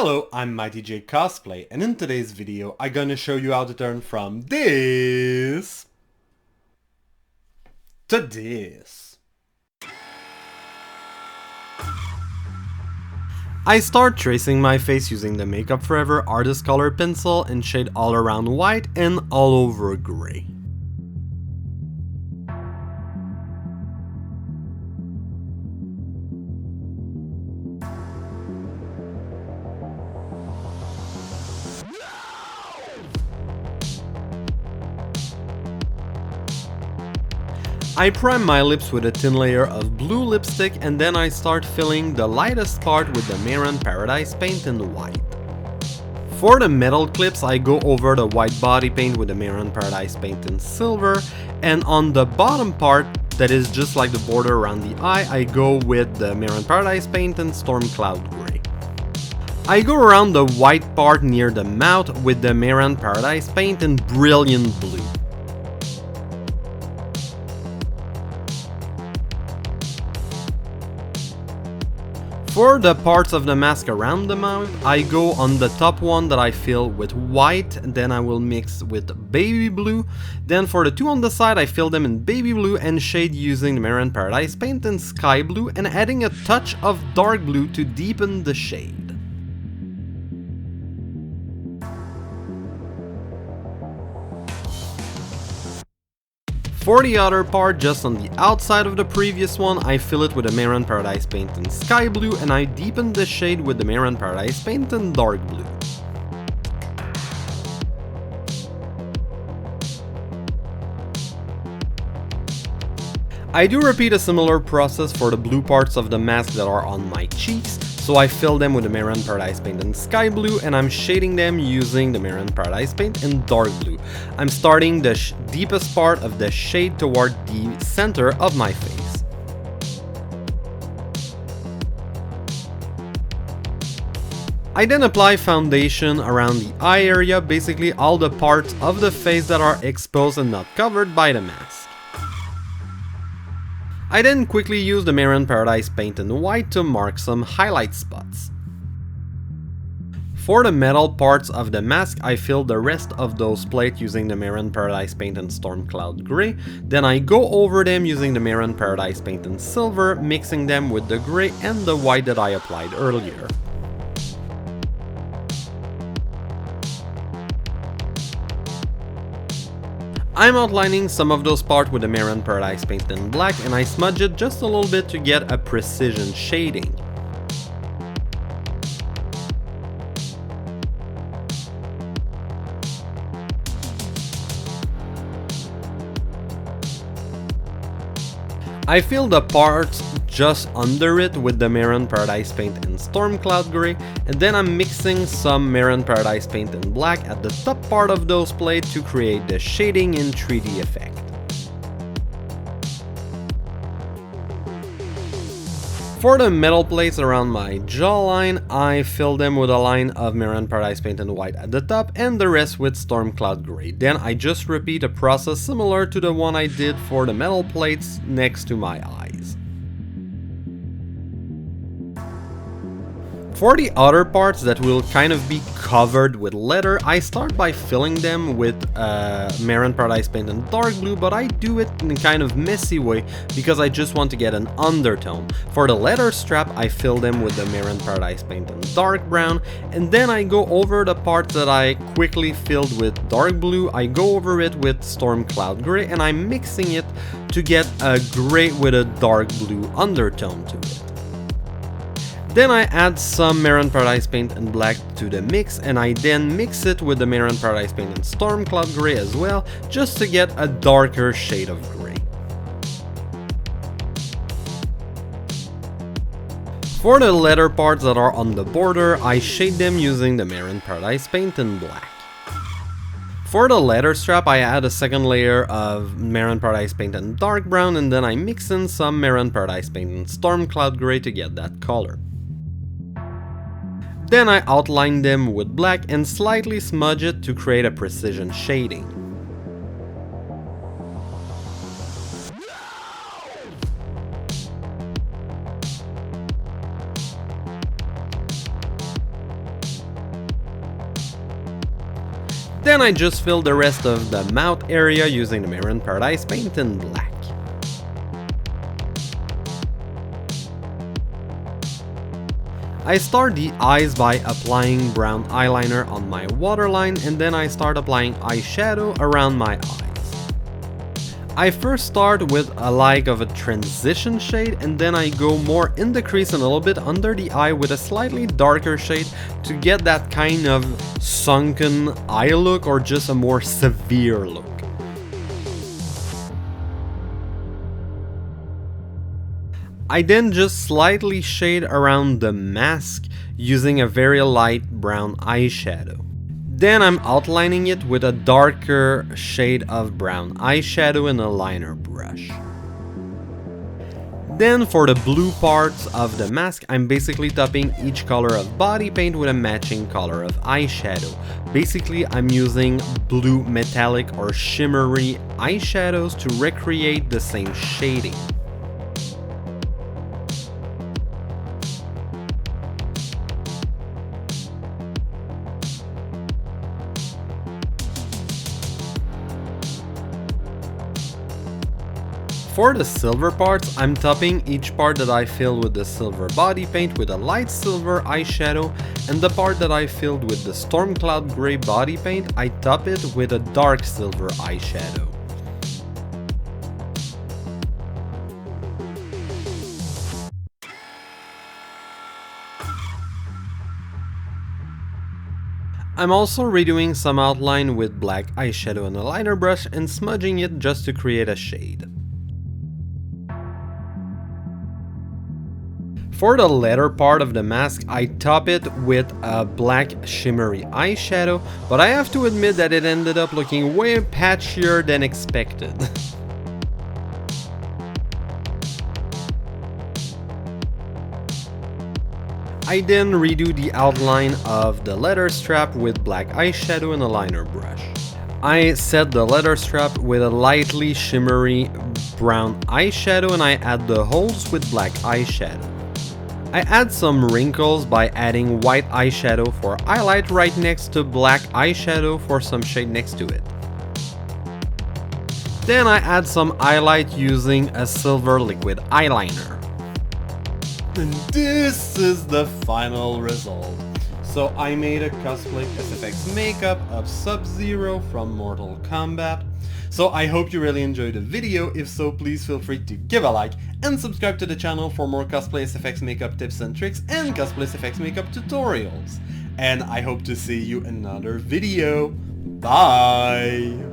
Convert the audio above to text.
Hello, I'm Mighty J Cosplay, and in today's video I'm gonna show you how to turn from this to this. I start tracing my face using the Makeup Forever Artist Color Pencil and shade all around white and all over grey. I prime my lips with a thin layer of blue lipstick and then I start filling the lightest part with the Marin Paradise paint in white. For the metal clips I go over the white body paint with the Marin Paradise paint in silver, and on the bottom part that is just like the border around the eye I go with the Marin Paradise paint in Storm Cloud Grey. I go around the white part near the mouth with the Marin Paradise paint in Brilliant Blue. For the parts of the mask around the mouth, I go on the top one that I fill with white, then I will mix with baby blue. Then for the two on the side I fill them in baby blue and shade using the Marin Paradise paint in sky blue and adding a touch of dark blue to deepen the shade. For the other part, just on the outside of the previous one, I fill it with the Marin Paradise paint in sky blue and I deepen the shade with the Marin Paradise paint in dark blue. I do repeat a similar process for the blue parts of the mask that are on my cheeks, so I fill them with the Marin Paradise paint in sky blue and I'm shading them using the Marin Paradise paint in dark blue. I'm starting the deepest part of the shade toward the center of my face. I then apply foundation around the eye area, basically all the parts of the face that are exposed and not covered by the mask. I then quickly use the Marin Paradise paint in white to mark some highlight spots. For the metal parts of the mask, I fill the rest of those plates using the Marin Paradise paint in Storm Cloud Grey, then I go over them using the Marin Paradise paint in silver, mixing them with the grey and the white that I applied earlier. I'm outlining some of those parts with the Marin Paradise paint in black and I smudge it just a little bit to get a precision shading. I fill the parts just under it with the Marin Paradise paint in Storm Cloud Grey, and then I'm mixing some Marin Paradise paint in black at the top part of those plates to create the shading in 3D effect. For the metal plates around my jawline, I fill them with a line of Marin Paradise paint in white at the top and the rest with Storm Cloud Grey. Then I just repeat a process similar to the one I did for the metal plates next to my eyes. For the other parts that will kind of be covered with leather, I start by filling them with Marin Paradise paint in dark blue, but I do it in a kind of messy way because I just want to get an undertone. For the leather strap, I fill them with the Marin Paradise paint in dark brown, and then I go over the parts that I quickly filled with dark blue, I go over it with Storm Cloud Grey, and I'm mixing it to get a grey with a dark blue undertone to it. Then I add some Marin Paradise paint in black to the mix and I then mix it with the Marin Paradise paint in Storm Cloud Grey as well, just to get a darker shade of grey. For the leather parts that are on the border, I shade them using the Marin Paradise paint in black. For the leather strap, I add a second layer of Marin Paradise paint in dark brown and then I mix in some Marin Paradise paint in Storm Cloud Grey to get that color. Then I outline them with black and slightly smudge it to create a precision shading. Then I just fill the rest of the mouth area using the Mirror in Paradise paint in black. I start the eyes by applying brown eyeliner on my waterline, and then I start applying eyeshadow around my eyes. I first start with a like of a transition shade, and then I go more in the crease and a little bit under the eye with a slightly darker shade to get that kind of sunken eye look or just a more severe look. I then just slightly shade around the mask using a very light brown eyeshadow. Then I'm outlining it with a darker shade of brown eyeshadow and a liner brush. Then for the blue parts of the mask, I'm basically topping each color of body paint with a matching color of eyeshadow. Basically, I'm using blue metallic or shimmery eyeshadows to recreate the same shading. For the silver parts, I'm topping each part that I filled with the silver body paint with a light silver eyeshadow, and the part that I filled with the storm cloud gray body paint, I top it with a dark silver eyeshadow. I'm also redoing some outline with black eyeshadow and a liner brush and smudging it just to create a shade. For the leather part of the mask, I top it with a black shimmery eyeshadow, but I have to admit that it ended up looking way patchier than expected. I then redo the outline of the leather strap with black eyeshadow and a liner brush. I set the leather strap with a lightly shimmery brown eyeshadow and I add the holes with black eyeshadow. I add some wrinkles by adding white eyeshadow for highlight right next to black eyeshadow for some shade next to it. Then I add some highlight using a silver liquid eyeliner. And this is the final result. So I made a cosplay SFX makeup of Sub-Zero from Mortal Kombat. So I hope you really enjoyed the video. If so, please feel free to give a like and subscribe to the channel for more cosplay SFX makeup tips and tricks and cosplay SFX makeup tutorials. And I hope to see you in another video. Bye!